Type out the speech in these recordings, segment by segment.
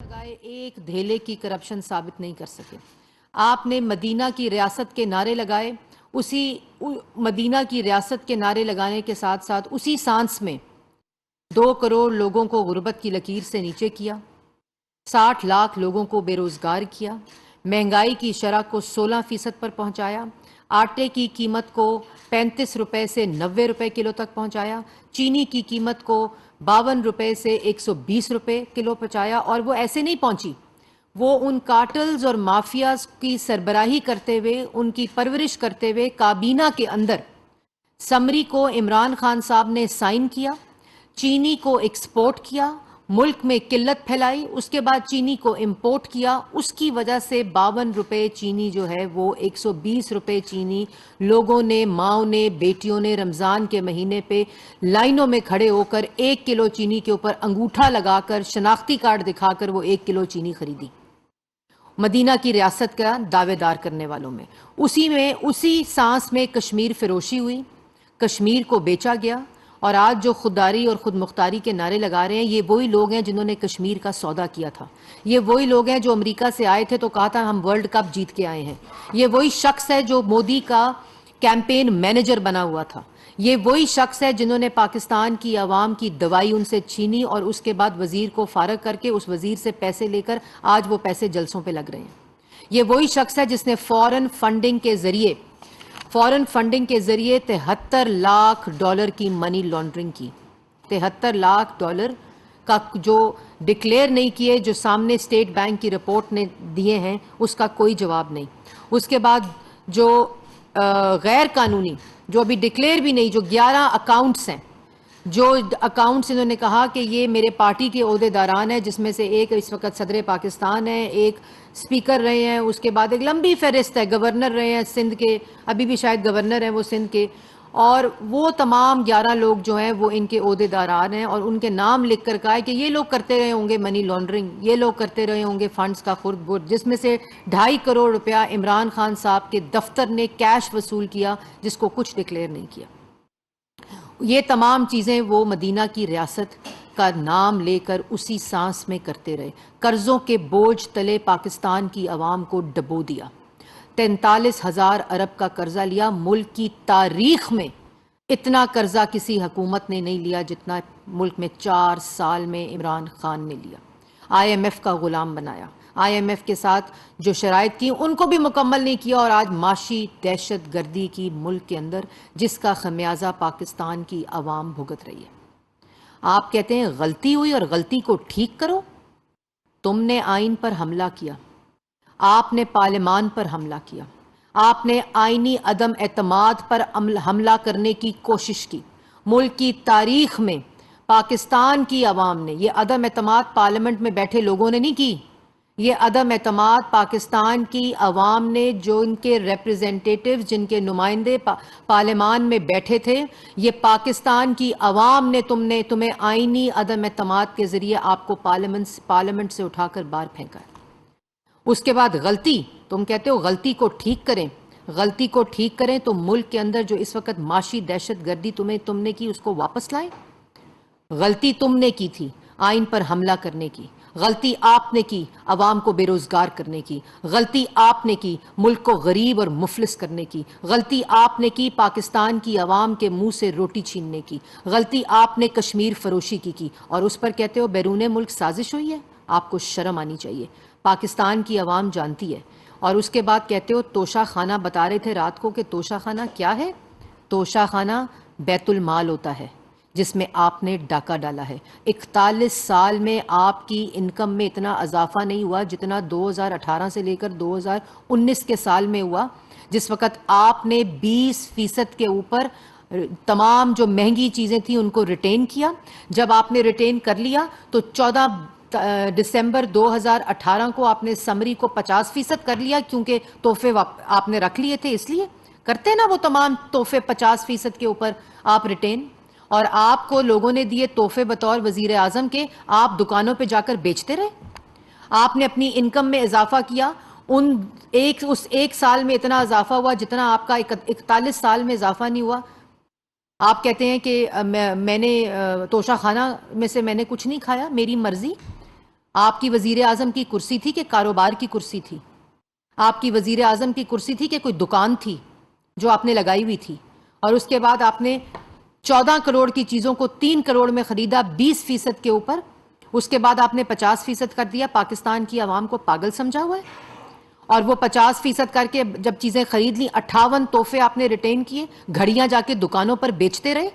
लगाए एक धेले की करप्शन साबित नहीं कर सके। आपने मदीना की रियासत के नारे लगाए, मदीना की रियासत के नारे लगाने के साथ साथ उसी सांस में 2 करोड़ लोगों को गुर्बत की लकीर से नीचे किया, 60 लाख लोगों को बेरोजगार किया, महंगाई की शरह को 16% पर पहुंचाया, आटे की कीमत को 35 रुपए से 90 रुपए किलो तक पहुंचाया, चीनी की कीमत को 52 रुपए से 120 रुपए किलो पहुंचाया। और वो ऐसे नहीं पहुंची, वो उन कार्टल्स और माफियाज की सरबराही करते हुए, उनकी परवरिश करते हुए काबीना के अंदर समरी को इमरान खान साहब ने साइन किया, चीनी को एक्सपोर्ट किया, मुल्क में किल्लत फैलाई, उसके बाद चीनी को इंपोर्ट किया। उसकी वजह से 52 रुपए चीनी जो है वो 120 रुपए चीनी लोगों ने, माओ ने, बेटियों ने रमज़ान के महीने पे लाइनों में खड़े होकर 1 किलो चीनी के ऊपर अंगूठा लगाकर, शनाख्ती कार्ड दिखाकर वो 1 किलो चीनी खरीदी, मदीना की रियासत का दावेदार करने वालों में। उसी सांस में कश्मीर फरोशी हुई, कश्मीर को बेचा गया। और आज जो खुददारी और खुद मुख्तारी के नारे लगा रहे हैं, ये वही लोग हैं जिन्होंने कश्मीर का सौदा किया था। ये वही लोग हैं जो अमेरिका से आए थे तो कहा था हम वर्ल्ड कप जीत के आए हैं। ये वही शख्स है जो मोदी का कैंपेन मैनेजर बना हुआ था। ये वही शख्स है जिन्होंने पाकिस्तान की आवाम की दवाई उनसे छीनी और उसके बाद वजीर को फारग करके उस वजीर से पैसे लेकर आज वो पैसे जलसों पे लग रहे हैं। ये वही शख्स है जिसने फॉरेन फंडिंग के जरिए 73 लाख डॉलर की मनी लॉन्ड्रिंग की। 73 लाख डॉलर का जो डिक्लेयर नहीं किए, जो सामने स्टेट बैंक की रिपोर्ट ने दिए हैं, उसका कोई जवाब नहीं। उसके बाद जो गैर कानूनी, जो अभी डिक्लेयर भी नहीं, जो 11 अकाउंट्स हैं, जो अकाउंट्स इन्होंने कहा कि ये मेरे पार्टी के ओहदेदारान हैं, जिसमें से एक इस वक्त सदर पाकिस्तान है, एक स्पीकर रहे हैं, उसके बाद एक लंबी फहरिस्त है, गवर्नर रहे हैं सिंध के, अभी भी शायद गवर्नर हैं वो सिंध के, और वो तमाम 11 लोग जो हैं वो इनके ओहदेदारान हैं। और उनके नाम लिख कर कहा है कि ये लोग करते रहे होंगे मनी लॉन्ड्रिंग, ये लोग करते रहे होंगे फंड्स का खुर्द बुर्द, जिसमें से 2.5 करोड़ रुपया इमरान खान साहब के दफ्तर ने कैश वसूल किया, जिसको कुछ डिक्लेयर नहीं किया। ये तमाम चीज़ें वो मदीना की रियासत का नाम लेकर उसी सांस में करते रहे। कर्ज़ों के बोझ तले पाकिस्तान की आवाम को डबो दिया। 43,000 अरब का कर्जा लिया। मुल्क की तारीख में इतना कर्जा किसी हुकूमत ने नहीं लिया जितना मुल्क में 4 साल में इमरान खान ने लिया। IMF का गुलाम बनाया, IMF के साथ जो शराइत की उनको भी मुकम्मल नहीं किया, और आज माशी दहशत गर्दी की मुल्क के अंदर, जिसका खमियाजा पाकिस्तान की आवाम भुगत रही है। आप कहते हैं गलती हुई और गलती को ठीक करो। तुमने आइन पर हमला किया, आपने पार्लियामान पर हमला किया, आपने आइनी अदम एतमाद पर हमला करने की कोशिश की। मुल्क की तारीख में पाकिस्तान की आवाम ने ये अदम एतमाद पार्लियामेंट में बैठे लोगों ने नहीं की, ये अदम एतमाद पाकिस्तान की आवाम ने, जो इनके रिप्रेजेंटेटिव्स, जिनके नुमाइंदे पार्लियामान में बैठे थे, ये पाकिस्तान की आवाम ने तुम्हें आइनी अदम एतमाद के जरिए आपको पार्लियामेंट से उठाकर बाहर फेंका। उसके बाद गलती, तुम कहते हो गलती को ठीक करें। गलती को ठीक करें तो मुल्क के अंदर जो इस वक्त माशी दहशत गर्दी तुमने की, उसको वापस लाएं। गलती तुमने की थी आइन पर हमला करने की, गलती आपने की अवाम को बेरोजगार करने की, गलती आपने की मुल्क को गरीब और मुफलिस करने की, गलती आपने की पाकिस्तान की अवाम के मुंह से रोटी छीनने की, गलती आपने कश्मीर फरोशी की और उस पर कहते हो बैरून मुल्क साजिश हुई है। आपको शर्म आनी चाहिए। पाकिस्तान की अवाम जानती है। और उसके बाद कहते हो तोशा खाना, बता रहे थे रात को कि तोशा खाना क्या है। तोशा खाना बैतुल माल होता है जिसमें आपने डाका डाला है। 41 साल में आपकी इनकम में इतना इजाफा नहीं हुआ जितना 2018 से लेकर 2019 के साल में हुआ, जिस वक़्त आपने 20% के ऊपर तमाम जो महंगी चीज़ें थी उनको रिटेन किया। जब आपने रिटेन कर लिया तो 14 दिसंबर 2018 को आपने समरी को 50% कर लिया, क्योंकि तोहफे आपने रख लिए थे, इसलिए करते ना वो तमाम तोहफे 50% के ऊपर आप रिटेन। और आपको लोगों ने दिए तोहफे बतौर वजीर आजम के, आप दुकानों पे जाकर बेचते रहे। आपने अपनी इनकम में इजाफा किया। उस एक साल में इतना इजाफा हुआ जितना आपका 41 साल में इजाफा नहीं हुआ। आप कहते हैं कि मैंने तोशा खाना में से मैंने कुछ नहीं खाया, मेरी मर्जी। आपकी वजीर आजम की कुर्सी थी कि कारोबार की कुर्सी थी? आपकी वजीर आजम की कुर्सी थी कि कोई दुकान थी जो आपने लगाई हुई थी? और उसके बाद आपने 14 करोड़ की चीज़ों को 3 करोड़ में ख़रीदा 20% के ऊपर। उसके बाद आपने 50% कर दिया। पाकिस्तान की आवाम को पागल समझा हुआ है। और वो 50% करके जब चीज़ें खरीद ली, 58 तोहफे आपने रिटेन किए, घड़ियां जाके दुकानों पर बेचते रहे।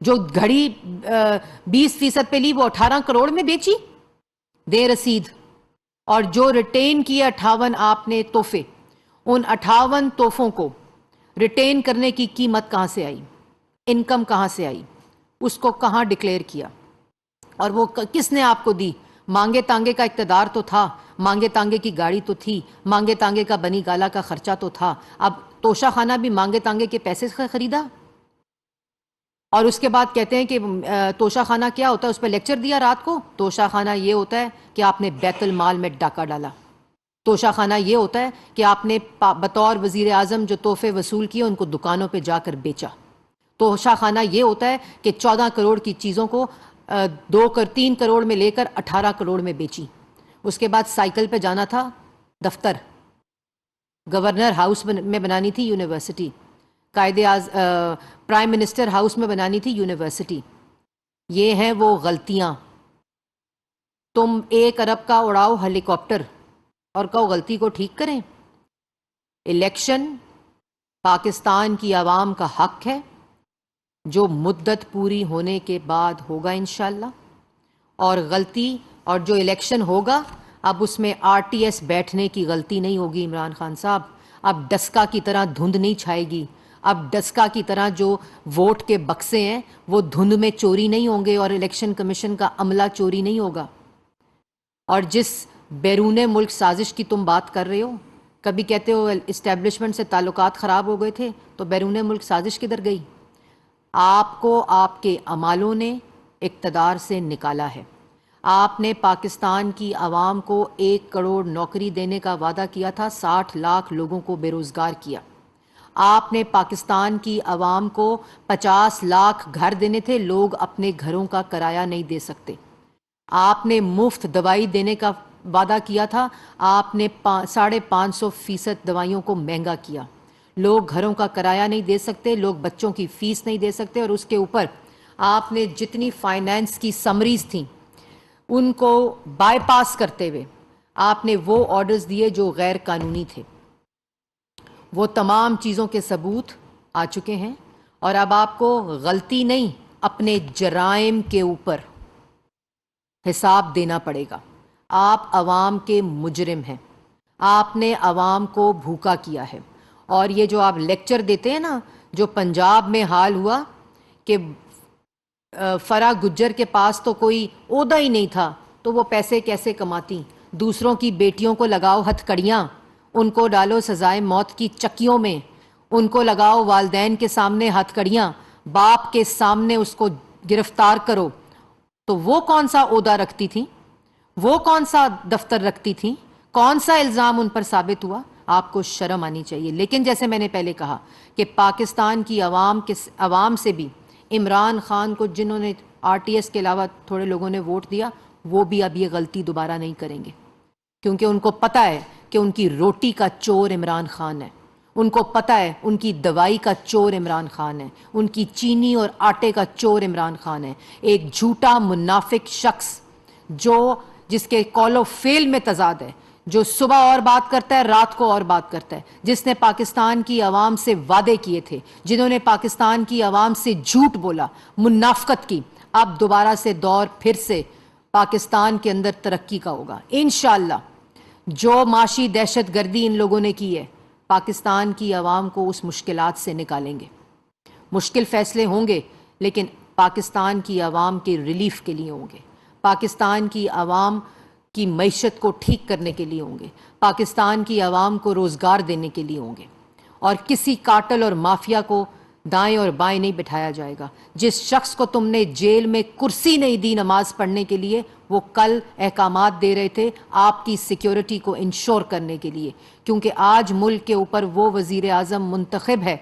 जो घड़ी 20% पे ली वो 18 करोड़ में बेची दे रसीद। और जो रिटेन किए 58 आपने तोहफे, उन 58 तोहफों को रिटेन करने की कीमत कहां से आई, इनकम कहां से आई, उसको कहां डिक्लेयर किया, और वो किसने आपको दी? मांगे तांगे का इक़्तिदार तो था, मांगे तांगे की गाड़ी तो थी, मांगे तांगे का बनी गाला का खर्चा तो था। अब तोशा खाना भी मांगे तांगे के पैसे से खरीदा। और उसके बाद कहते हैं कि तोशा खाना क्या होता है, उस पर लेक्चर दिया रात को। तोशा खाना ये होता है कि आपने बैतुल माल में डाका डाला। तोशा खाना ये होता है कि आपने बतौर वजीर आजम जो तोहफे वसूल किए उनको दुकानों पे जाकर बेचा। तोशा खाना ये होता है कि 14 करोड़ की चीज़ों को 3 करोड़ में लेकर 18 करोड़ में बेची। उसके बाद साइकिल पे जाना था दफ्तर, गवर्नर हाउस में बनानी थी यूनिवर्सिटी, प्राइम मिनिस्टर हाउस में बनानी थी यूनिवर्सिटी। ये हैं वो गलतियां। तुम 1 अरब का उड़ाओ हेलीकॉप्टर और कहो गलती को ठीक करें। इलेक्शन पाकिस्तान की आवाम का हक है, जो मुद्दत पूरी होने के बाद होगा इंशाल्लाह। और गलती, और जो इलेक्शन होगा अब उसमें आरटीएस बैठने की गलती नहीं होगी इमरान खान साहब। अब डस्का की तरह धुंध नहीं छाएगी। अब डस्का की तरह जो वोट के बक्से हैं वो धुंध में चोरी नहीं होंगे, और इलेक्शन कमीशन का अमला चोरी नहीं होगा। और जिस बैरूने मुल्क साजिश की तुम बात कर रहे हो, कभी कहते हो इस्टेब्लिशमेंट से ताल्लुकात ख़राब हो गए थे, तो बैरूने मुल्क साजिश किधर गई? आपको आपके अमालों ने इक़्तिदार से निकाला है। आपने पाकिस्तान की आवाम को 1 करोड़ नौकरी देने का वादा किया था, 60 लाख लोगों को बेरोज़गार किया। आपने पाकिस्तान की आवाम को 50 लाख घर देने थे, लोग अपने घरों का किराया नहीं दे सकते। आपने मुफ्त दवाई देने का वादा किया था, आपने 550% दवाइयों को महंगा किया। लोग घरों का किराया नहीं दे सकते, लोग बच्चों की फ़ीस नहीं दे सकते, और उसके ऊपर आपने जितनी फाइनेंस की समरीज थी उनको बाईपास करते हुए आपने वो ऑर्डर्स दिए जो गैर कानूनी थे। वो तमाम चीज़ों के सबूत आ चुके हैं, और अब आपको गलती नहीं, अपने जराइम के ऊपर हिसाब देना पड़ेगा। आप अवाम के मुजरिम हैं, आपने अवाम को भूखा किया है। और ये जो आप लेक्चर देते हैं ना, जो पंजाब में हाल हुआ कि फरा गुज्जर के पास तो कोई ओहदा ही नहीं था, तो वो पैसे कैसे कमाती? दूसरों की बेटियों को लगाओ हथकड़ियाँ, उनको डालो सजाए मौत की चक्कियों में, उनको लगाओ वालदैन के सामने हथकड़ियाँ, बाप के सामने उसको गिरफ्तार करो। तो वो कौन सा ओहदा रखती थी? वो कौन सा दफ्तर रखती थी? कौन सा इल्ज़ाम उन पर साबित हुआ? आपको शर्म आनी चाहिए। लेकिन जैसे मैंने पहले कहा कि पाकिस्तान की आवाम से भी इमरान खान को, जिन्होंने आरटीएस के अलावा थोड़े लोगों ने वोट दिया, वो भी अब ये गलती दोबारा नहीं करेंगे, क्योंकि उनको पता है कि उनकी रोटी का चोर इमरान खान है। उनको पता है उनकी दवाई का चोर इमरान खान है, उनकी चीनी और आटे का चोर इमरान खान है। एक झूठा मुनाफिक शख्स जिसके कौलो फेल में तजाद है, जो सुबह और बात करता है, रात को और बात करता है, जिसने पाकिस्तान की आवाम से वादे किए थे, जिन्होंने पाकिस्तान की आवाम से झूठ बोला, मुनाफकत की। अब दोबारा से दौर फिर से पाकिस्तान के अंदर तरक्की का होगा इंशाअल्लाह। जो माशी दहशत गर्दी इन लोगों ने की है, पाकिस्तान की आवाम को उस मुश्किलात से निकालेंगे। मुश्किल फैसले होंगे, लेकिन पाकिस्तान की आवाम के रिलीफ के लिए होंगे, पाकिस्तान की आवाम की मईशत को ठीक करने के लिए होंगे, पाकिस्तान की आवाम को रोज़गार देने के लिए होंगे। और किसी काटल और माफिया को दाएं और बाएं नहीं बिठाया जाएगा। जिस शख्स को तुमने जेल में कुर्सी नहीं दी नमाज पढ़ने के लिए, वो कल अहकामात दे रहे थे आपकी सिक्योरिटी को इंश्योर करने के लिए, क्योंकि आज मुल्क के ऊपर वो वज़ीर आज़म मुंतखब है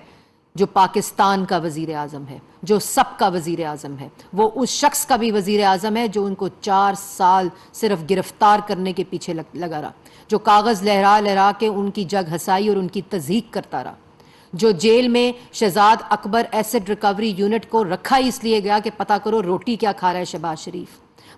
जो पाकिस्तान का वजीर आज़म है, जो सबका वजीर आज़म है, वो उस शख्स का भी वजीर आज़म है जो उनको 4 साल सिर्फ गिरफ्तार करने के पीछे लगा रहा, जो कागज़ लहरा लहरा के उनकी जग हसाई और उनकी तज़ीक करता रहा, जो जेल में Shahzad Akbar asset recovery unit को रखा इसलिए गया कि पता करो रोटी क्या खा रहा है शहबाज शरीफ,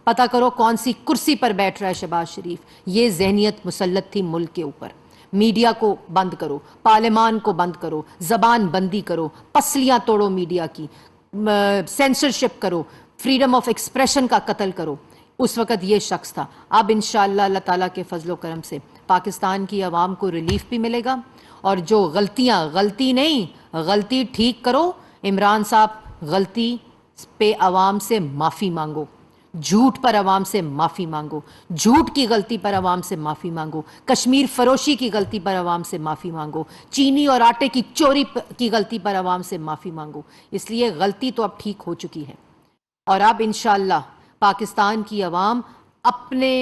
पता करो कौन सी कुर्सी पर बैठ रहा है शहबाज शरीफ। ये जहनियत मुसल्लत थी मुल्क के ऊपर। मीडिया को बंद करो, पार्लियामान को बंद करो, जबान बंदी करो, पसलियां तोड़ो मीडिया की, सेंसरशिप करो, फ्रीडम ऑफ एक्सप्रेशन का कत्ल करो। उस वक़्त ये शख्स था। अब इंशाअल्लाह अल्लाह ताला के फजलो करम से पाकिस्तान की आवाम को रिलीफ भी मिलेगा, और जो गलतियां, गलती नहीं, गलती ठीक करो। इमरान साहब, गलती पे आवाम से माफ़ी मांगो, झूठ पर आवाम से माफ़ी मांगो, झूठ की गलती पर आवाम से माफ़ी मांगो, कश्मीर फरोशी की गलती पर आवाम से माफ़ी मांगो, चीनी और आटे की चोरी की गलती पर आवाम से माफ़ी मांगो। इसलिए गलती तो अब ठीक हो चुकी है, और अब इंशाअल्लाह पाकिस्तान की आवाम अपने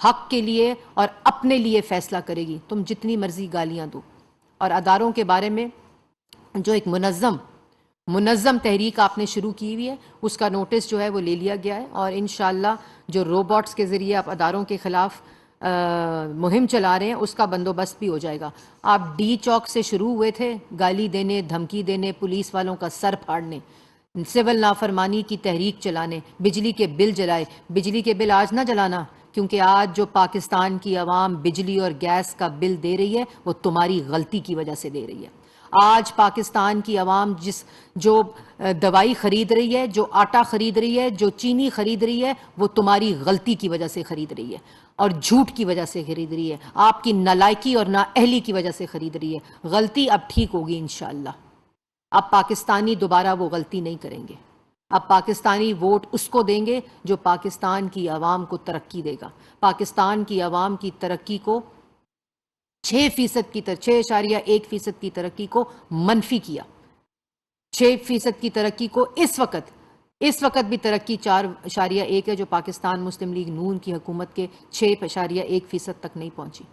हक के लिए और अपने लिए फ़ैसला करेगी। तुम जितनी मर्ज़ी गालियाँ दो। और अदारों के बारे में जो एक मुनज़्ज़म तहरीक आपने शुरू की हुई है, उसका नोटिस जो है वो ले लिया गया है, और इंशाअल्लाह जो रोबोट्स के ज़रिए आप अदारों के ख़िलाफ़ मुहिम चला रहे हैं उसका बंदोबस्त भी हो जाएगा। आप डी चौक से शुरू हुए थे गाली देने, धमकी देने, पुलिस वालों का सर फाड़ने, सिविल नाफरमानी की तहरीक चलाने, बिजली के बिल जलाए। बिजली के बिल आज ना जलाना, क्योंकि आज जो पाकिस्तान की आवाम बिजली और गैस का बिल दे रही है वो तुम्हारी गलती की वजह से दे रही है। आज पाकिस्तान की आवाम जो दवाई खरीद रही है, जो आटा खरीद रही है, जो चीनी खरीद रही है, वो तुम्हारी गलती की वजह से खरीद रही है, और झूठ की वजह से खरीद रही है, आपकी नालायकी और नाअहली की वजह से खरीद रही है। गलती अब ठीक होगी इंशाअल्लाह। अब पाकिस्तानी दोबारा वो गलती नहीं करेंगे। अब पाकिस्तानी वोट उसको देंगे जो पाकिस्तान की आवाम को तरक्की देगा। पाकिस्तान की आवाम की तरक्की को 6% की 6.1% की तरक्की को मनफी किया। 6% की तरक्की को इस वक्त भी तरक्की 4.1 है, जो पाकिस्तान मुस्लिम लीग नून की हुकूमत के 6.1% तक नहीं पहुंची।